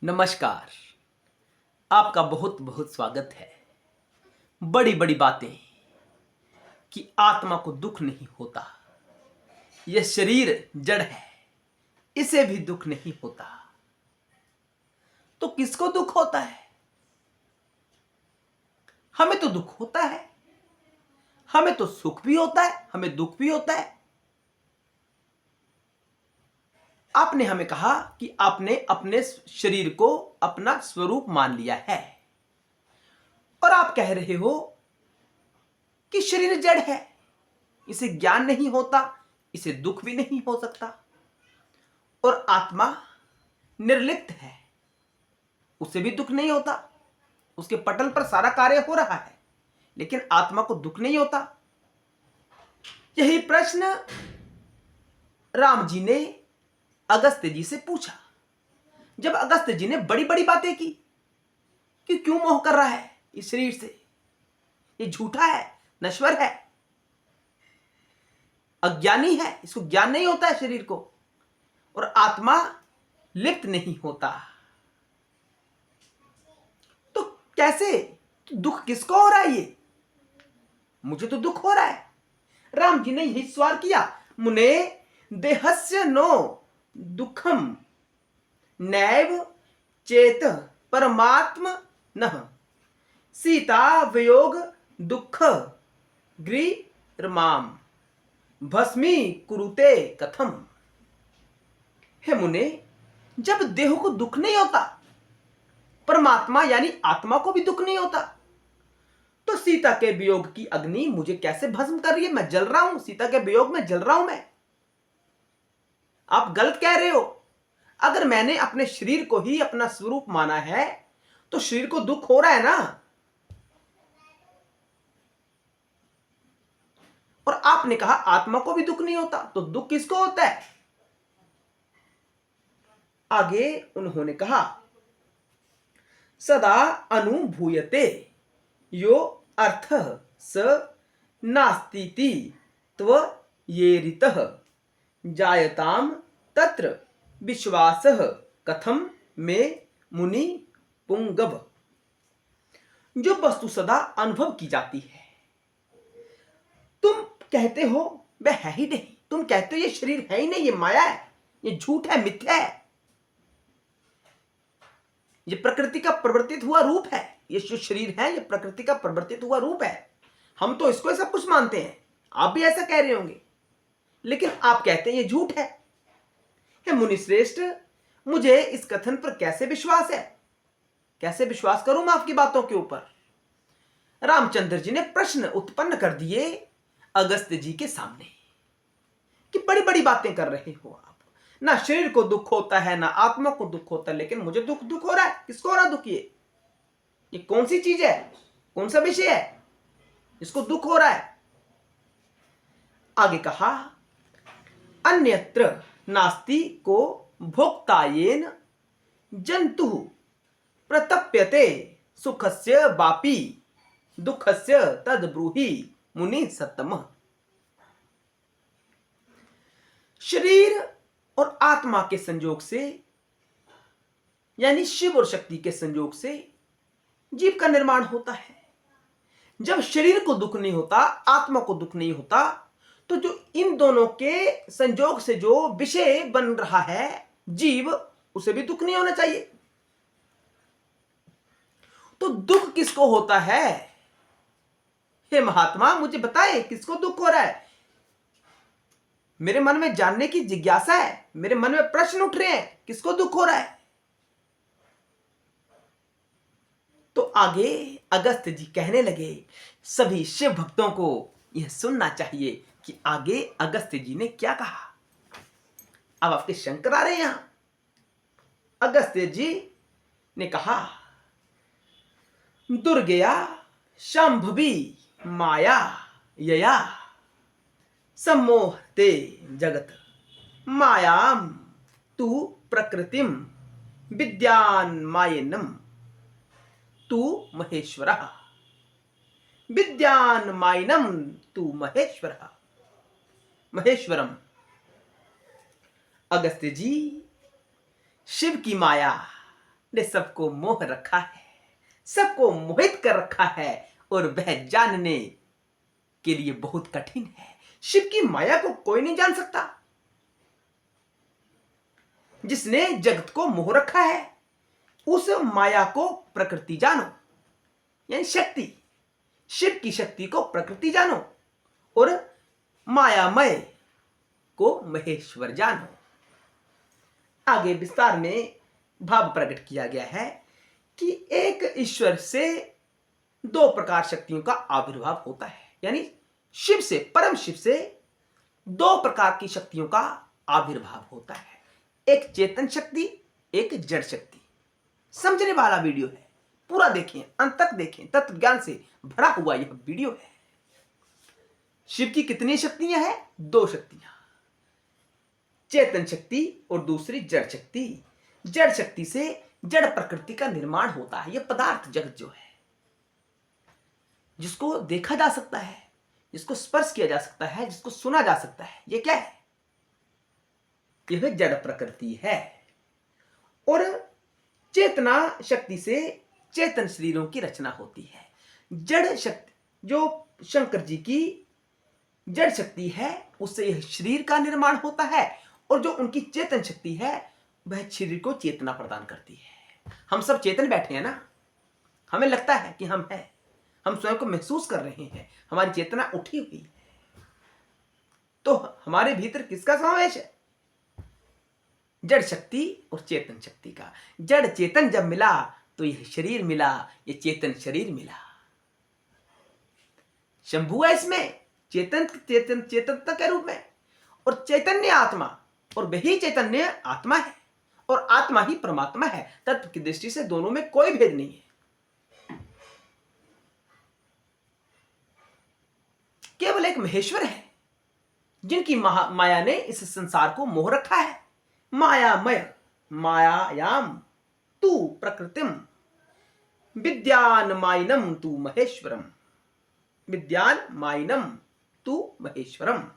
नमस्कार। आपका बहुत बहुत स्वागत है। बड़ी बड़ी बातें कि आत्मा को दुख नहीं होता, यह शरीर जड़ है, इसे भी दुख नहीं होता। तो किसको दुख होता है? हमें तो दुख होता है, हमें तो सुख भी होता है, हमें दुख भी होता है। आपने हमें कहा कि आपने अपने शरीर को अपना स्वरूप मान लिया है और आप कह रहे हो कि शरीर जड़ है, इसे ज्ञान नहीं होता, इसे दुख भी नहीं हो सकता। और आत्मा निर्लिप्त है, उसे भी दुख नहीं होता। उसके पटल पर सारा कार्य हो रहा है, लेकिन आत्मा को दुख नहीं होता। यही प्रश्न राम जी ने अगस्त्य जी से पूछा। जब अगस्त्य जी ने बड़ी बड़ी बातें की कि क्यों मोह कर रहा है इस शरीर से, ये झूठा है, नश्वर है, अज्ञानी है, इसको ज्ञान नहीं होता है शरीर को, और आत्मा लिप्त नहीं होता। तो कैसे? तो दुख किसको हो रहा है? ये मुझे तो दुख हो रहा है। राम जी ने यही सवाल किया। मुने देहस्य नो दुखम नैव चेत परमात्म नः सीता वियोग दुख ग्रीरमाम भस्मी कुरुते कथम। हे मुने, जब देह को दुख नहीं होता, परमात्मा यानी आत्मा को भी दुख नहीं होता, तो सीता के वियोग की अग्नि मुझे कैसे भस्म कर रही है? मैं जल रहा हूं, सीता के वियोग में जल रहा हूं मैं। आप गलत कह रहे हो। अगर मैंने अपने शरीर को ही अपना स्वरूप माना है तो शरीर को दुख हो रहा है ना। और आपने कहा आत्मा को भी दुख नहीं होता, तो दुख किसको होता है? आगे उन्होंने कहा सदा अनुभूयते यो अर्थ स नास्तीति त्वयेरितः जायताम तत्र विश्वासः कथम में मुनि पुंगव। जो वस्तु सदा अनुभव की जाती है, तुम कहते हो वह है ही नहीं, तुम कहते हो ये शरीर है ही नहीं, ये माया है, ये झूठ है, मिथ्या है, ये प्रकृति का परिवर्तित हुआ रूप है। ये जो शरीर है ये प्रकृति का परिवर्तित हुआ रूप है। हम तो इसको सब कुछ मानते हैं, आप भी ऐसा कह रहे होंगे, लेकिन आप कहते हैं ये झूठ है। हे मुनि श्रेष्ठ, मुझे इस कथन पर कैसे विश्वास है? कैसे विश्वास करूं मैं आपकी बातों के ऊपर? रामचंद्र जी ने प्रश्न उत्पन्न कर दिए अगस्त्य जी के सामने कि बड़ी बड़ी बातें कर रहे हो आप, ना शरीर को दुख होता है ना आत्मा को दुख होता है, लेकिन मुझे दुख हो रहा है। किसको हो रहा दुख? ये कौन सी चीज है, कौन सा विषय है इसको दुख हो रहा है? आगे कहा अन्यत्र नास्ति को भोक्तायेन जंतु प्रतप्यते सुखस्य वापि दुखस्य तद ब्रूहि मुनि सत्तम। शरीर और आत्मा के संयोग से यानी शिव और शक्ति के संयोग से जीव का निर्माण होता है। जब शरीर को दुख नहीं होता, आत्मा को दुख नहीं होता, तो जो इन दोनों के संयोग से जो विषय बन रहा है जीव, उसे भी दुख नहीं होना चाहिए। तो दुख किसको होता है? हे महात्मा, मुझे बताएं किसको दुख हो रहा है? मेरे मन में जानने की जिज्ञासा है, मेरे मन में प्रश्न उठ रहे हैं, किसको दुख हो रहा है? तो आगे अगस्त्य जी कहने लगे। सभी शिव भक्तों को यह सुनना चाहिए कि आगे अगस्त्य जी ने क्या कहा। अब आपके शंकर आ रहे हैं यहां। अगस्त्य जी ने कहा दुर्गया शंभवी माया यया सम्मोहते जगत मायाम तु प्रकृतिम विद्यान मायेनम तू महेश्वरः विद्यान मायनम तू महेश्वरः महेश्वरम। अगस्त्य जी, शिव की माया ने सबको मोह रखा है, सबको मोहित कर रखा है और वह जानने के लिए बहुत कठिन है। शिव की माया को कोई नहीं जान सकता। जिसने जगत को मोह रखा है उस माया को प्रकृति जानो, यानी शक्ति, शिव की शक्ति को प्रकृति जानो और मायामय को महेश्वर जानो। आगे विस्तार में भाव प्रकट किया गया है कि एक ईश्वर से दो प्रकार शक्तियों का आविर्भाव होता है, यानी शिव से, परम शिव से दो प्रकार की शक्तियों का आविर्भाव होता है, एक चेतन शक्ति, एक जड़ शक्ति। समझने वाला वीडियो है, पूरा देखें, अंत तक देखें, तत्व ज्ञान से भरा हुआ यह वीडियो है। शिव की कितनी शक्तियां हैं? दो शक्तियां, चेतन शक्ति और दूसरी जड़ शक्ति। जड़ शक्ति से जड़ प्रकृति का निर्माण होता है। यह पदार्थ जगत जो है, जिसको देखा जा सकता है, जिसको स्पर्श किया जा सकता है, जिसको सुना जा सकता है, यह क्या है? यह जड़ प्रकृति है। और चेतना शक्ति से चेतन शरीरों की रचना होती है। जड़ शक्ति, जो शंकर जी की जड़ शक्ति है, उससे यह शरीर का निर्माण होता है और जो उनकी चेतन शक्ति है वह शरीर को चेतना प्रदान करती है। हम सब चेतन बैठे हैं ना, हमें लगता है कि हम हैं, हम स्वयं को महसूस कर रहे हैं, हमारी चेतना उठी हुई है। तो हमारे भीतर किसका समावेश है? जड़ शक्ति और चेतन शक्ति का। जड़ चेतन जब मिला तो यह शरीर मिला, यह चेतन शरीर मिला। शंभु है इसमें, चेतनता के रूप में, और चैतन्य आत्मा, और वही चैतन्य आत्मा है और आत्मा ही परमात्मा है। तत्व की दृष्टि से दोनों में कोई भेद नहीं है। केवल एक महेश्वर है जिनकी माया ने इस संसार को मोह रखा है। मायामय, मायायाम तू प्रकृतिम विद्यानमायिनम तू महेश्वरम, विद्यानमायिनम तू महेश्वरम।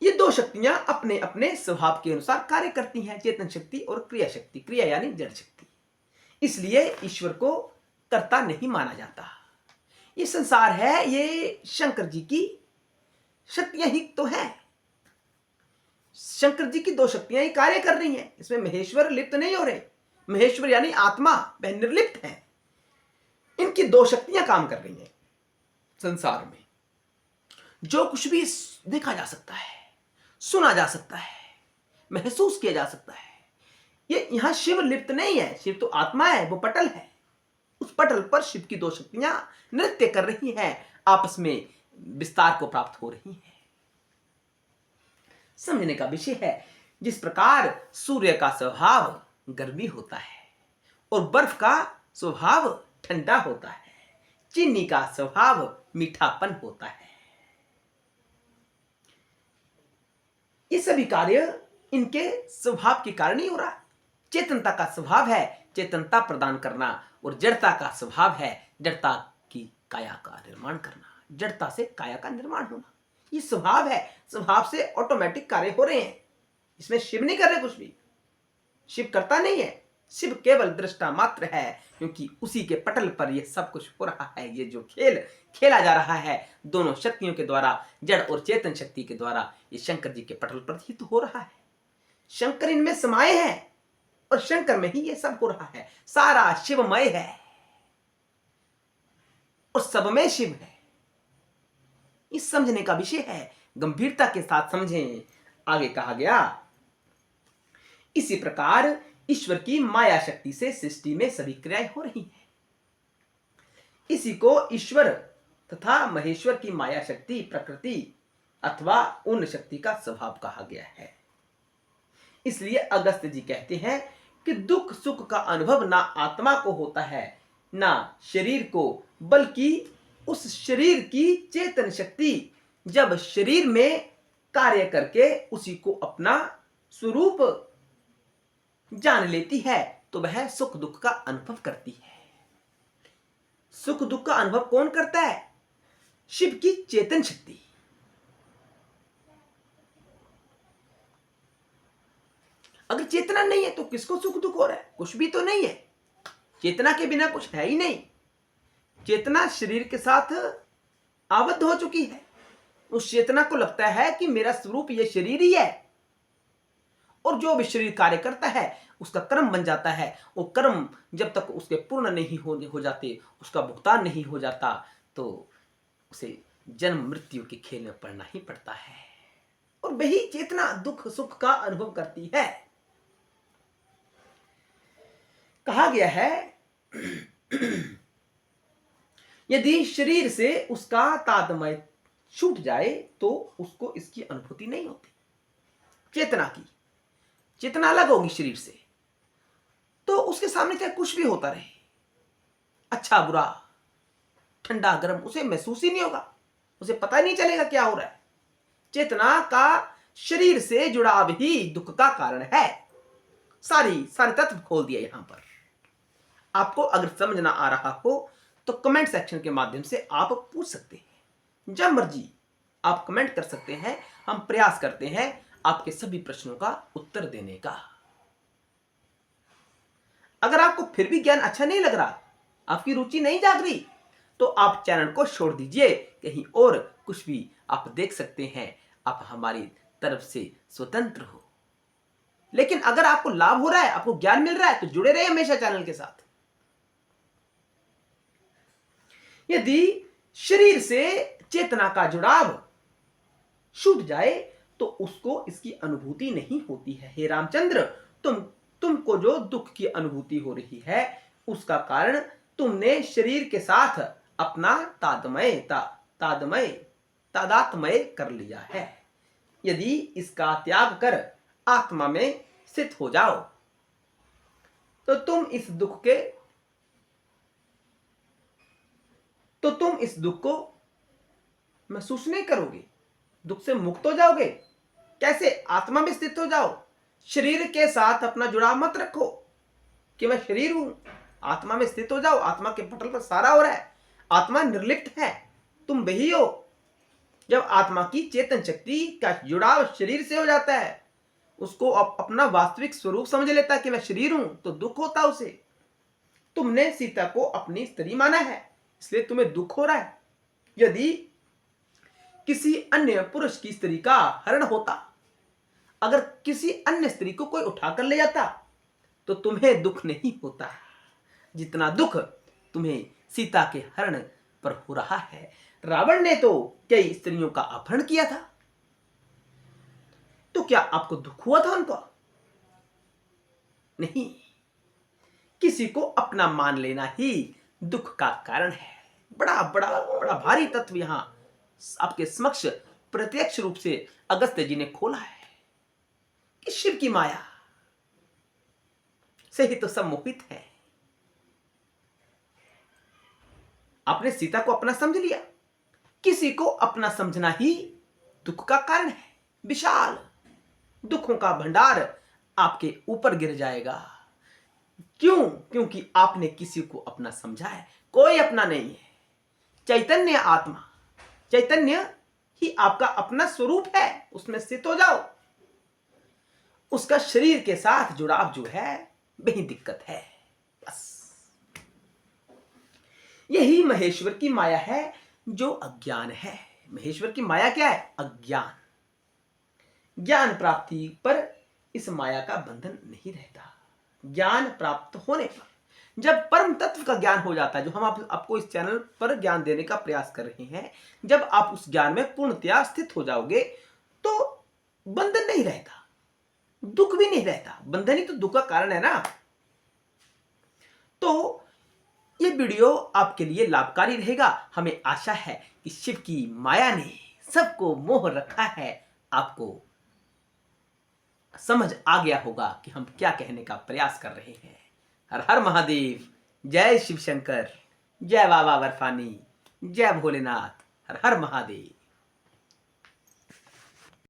ये दो शक्तियां अपने अपने स्वभाव के अनुसार कार्य करती हैं, चेतन शक्ति और क्रिया शक्ति। क्रिया यानी जड़ शक्ति। इसलिए ईश्वर को कर्ता नहीं माना जाता। ये संसार है, ये शंकर जी की शक्तियां ही तो है। शंकर जी की दो शक्तियां ही कार्य कर रही हैं, इसमें महेश्वर लिप्त नहीं हो रहे। महेश्वर यानी आत्मा, वह निर्लिप्त है। इनकी दो शक्तियां काम कर रही हैं संसार में। जो कुछ भी देखा जा सकता है, सुना जा सकता है, महसूस किया जा सकता है, ये यहां शिव लिप्त नहीं है। शिव तो आत्मा है, वो पटल है। उस पटल पर शिव की दो शक्तियां नृत्य कर रही हैं, आपस में विस्तार को प्राप्त हो रही हैं। समझने का विषय है। जिस प्रकार सूर्य का स्वभाव गर्मी होता है और बर्फ का स्वभाव ठंडा होता है, चीनी का स्वभाव मीठापन होता है, ये सभी कार्य इनके स्वभाव के कारण ही हो रहा है। चेतनता का स्वभाव है चेतनता प्रदान करना और जड़ता का स्वभाव है जड़ता की काया का निर्माण करना, जड़ता से काया का निर्माण होना। ये स्वभाव है, स्वभाव से ऑटोमेटिक कार्य हो रहे हैं। इसमें शिव नहीं कर रहे कुछ भी, शिव करता नहीं है, शिव केवल दृष्टा मात्र है, क्योंकि उसी के पटल पर यह सब कुछ हो रहा है। ये जो खेल खेला जा रहा है दोनों शक्तियों के द्वारा, जड़ और चेतन शक्ति के द्वारा, ये शंकर जी के पटल पर ही तो हो रहा है। शंकर इनमें समाये हैं और शंकर में ही ये सब हो रहा है। सारा शिवमय है और सब में शिव है। इस समझने का विषय है, गंभीरता के साथ समझें। आगे कहा गया, इसी प्रकार ईश्वर की माया शक्ति से सृष्टि में सभी क्रियाएं हो रही हैं। इसी को ईश्वर तथा महेश्वर की माया शक्ति, प्रकृति अथवा उन शक्ति का स्वभाव कहा गया है। इसलिए अगस्त्य जी कहते हैं कि दुख सुख का अनुभव ना आत्मा को होता है ना शरीर को, बल्कि उस शरीर की चेतन शक्ति जब शरीर में कार्य करके उसी को अपना स्वरूप जान लेती है तो वह सुख दुख का अनुभव करती है। सुख दुख का अनुभव कौन करता है? शिव की चेतन शक्ति। अगर चेतना नहीं है तो किसको सुख दुख हो रहा है? कुछ भी तो नहीं है। चेतना के बिना कुछ है ही नहीं। चेतना शरीर के साथ आबद्ध हो चुकी है। उस चेतना को लगता है कि मेरा स्वरूप ये शरीर ही है, और जो भी शरीर कार्य करता है उसका कर्म बन जाता है। वो कर्म जब तक उसके पूर्ण नहीं हो जाते, उसका भुगतान नहीं हो जाता, तो उसे जन्म मृत्यु के खेल में पड़ना ही पड़ता है। और वही चेतना दुख सुख का अनुभव करती है। कहा गया है यदि शरीर से उसका तादात्म्य छूट जाए तो उसको इसकी अनुभूति नहीं होती। चेतना की चेतना अलग होगी शरीर से, तो उसके सामने चाहे कुछ भी होता रहे, अच्छा बुरा, ठंडा गर्म, उसे महसूस ही नहीं होगा, उसे पता ही नहीं चलेगा क्या हो रहा है। चेतना का शरीर से जुड़ाव ही दुख का कारण है। सारे तत्व खोल दिया यहां पर। आपको अगर समझ ना आ रहा हो तो कमेंट सेक्शन के माध्यम से आप पूछ सकते हैं। जब मर्जी आप कमेंट कर सकते हैं। हम प्रयास करते हैं आपके सभी प्रश्नों का उत्तर देने का। अगर आपको फिर भी ज्ञान अच्छा नहीं लग रहा, आपकी रुचि नहीं जाग रही, तो आप चैनल को छोड़ दीजिए, कहीं और कुछ भी आप देख सकते हैं। आप हमारी तरफ से स्वतंत्र हो। लेकिन अगर आपको लाभ हो रहा है, आपको ज्ञान मिल रहा है, तो जुड़े रहिए हमेशा चैनल के साथ। यदि शरीर से चेतना का जुड़ाव छूट जाए तो उसको इसकी अनुभूति नहीं होती है। हे रामचंद्र, तुमको जो दुख की अनुभूति हो रही है उसका कारण तुमने शरीर के साथ अपना तादात्म्य कर लिया है। यदि इसका त्याग कर आत्मा में स्थित हो जाओ तो तुम इस दुख को महसूस नहीं करोगे, दुख से मुक्त हो जाओगे। कैसे? आत्मा में स्थित हो जाओ। शरीर के साथ अपना जुड़ाव मत रखो कि मैं शरीर हूं। आत्मा में स्थित हो जाओ। आत्मा के पटल पर सारा हो रहा है। आत्मा निर्लिप्त है, तुम वही हो। जब आत्मा की चेतन शक्ति का जुड़ाव शरीर से हो जाता है, उसको अपना वास्तविक स्वरूप समझ लेता है कि मैं शरीर हूं, तो दुख होता उसे। तुमने सीता को अपनी स्त्री माना है, इसलिए तुम्हें दुख हो रहा है। यदि किसी अन्य पुरुष की स्त्री का हरण होता, अगर किसी अन्य स्त्री को कोई उठाकर ले जाता, तो तुम्हें दुख नहीं होता जितना दुख तुम्हें सीता के हरण पर हो रहा है। रावण ने तो कई स्त्रियों का अपहरण किया था, तो क्या आपको दुख हुआ था उनको? नहीं। किसी को अपना मान लेना ही दुख का कारण है। बड़ा बड़ा बड़ा भारी तत्व यहां आपके समक्ष प्रत्यक्ष रूप से अगस्त्य जी ने खोला है कि शिव की माया से ही तो सब मोहित है। आपने सीता को अपना समझ लिया। किसी को अपना समझना ही दुख का कारण है। विशाल दुखों का भंडार आपके ऊपर गिर जाएगा। क्यों? क्योंकि आपने किसी को अपना समझा है। कोई अपना नहीं है। चैतन्य आत्मा, चैतन्य ही आपका अपना स्वरूप है, उसमें स्थित हो जाओ। उसका शरीर के साथ जुड़ाव जो है वही दिक्कत है। बस यही महेश्वर की माया है जो अज्ञान है। महेश्वर की माया क्या है? अज्ञान। ज्ञान प्राप्ति पर इस माया का बंधन नहीं रहता। ज्ञान प्राप्त होने पर, जब परम तत्व का ज्ञान हो जाता है, जो हम आपको इस चैनल पर ज्ञान देने का प्रयास कर रहे हैं, जब आप उस ज्ञान में पूर्णतया स्थित हो जाओगे तो बंधन नहीं रहता, दुख भी नहीं रहता। बंधन ही तो दुख का कारण है ना। तो ये वीडियो आपके लिए लाभकारी रहेगा। हमें आशा है कि शिव की माया ने सबको मोह रखा है। आपको समझ आ गया होगा कि हम क्या कहने का प्रयास कर रहे हैं। हर हर महादेव, जय शिव शंकर, जय बाबा बर्फानी, जय भोलेनाथ, हर हर महादेव।